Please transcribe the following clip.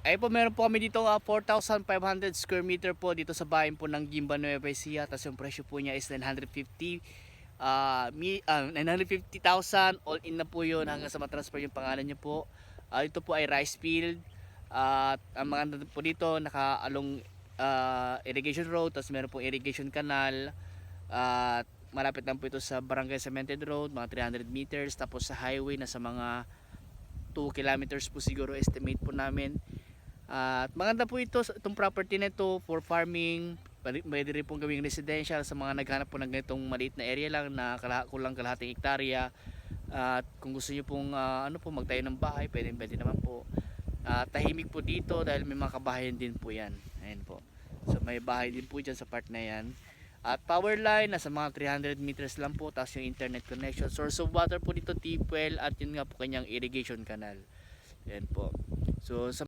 Ay po, meron po kami dito 4,500 square meter po dito sa bayan po ng Gimba Nueva Ecija. Tapos yung presyo po niya is 950,000 all in na po yun hanggang sa matransfer yung pangalan niyo po. Ito po ay rice field. At ang mga po dito nakaalong irrigation road, tapos meron pong irrigation canal. At malapit lang po ito sa Barangay Cemented Road, mga 300 meters. Tapos sa highway na sa mga 2 kilometers po siguro estimate po namin. At maganda po itong property na ito for farming. Pwede rin pong gawing residential sa mga naghanap po ng ganitong maliit na area lang na kulang kalahating hektarya. At kung gusto niyo pong magtayo ng bahay, pwede naman po. Tahimik po dito dahil may mga kabahayan din po yan. Ayan po. So may bahay din po dyan sa part na yan. At power line nasa mga 300 meters lang po. Tapos yung internet connection. Source of water po dito deep well. At yun nga po kanyang irrigation canal. Ayan po. So sa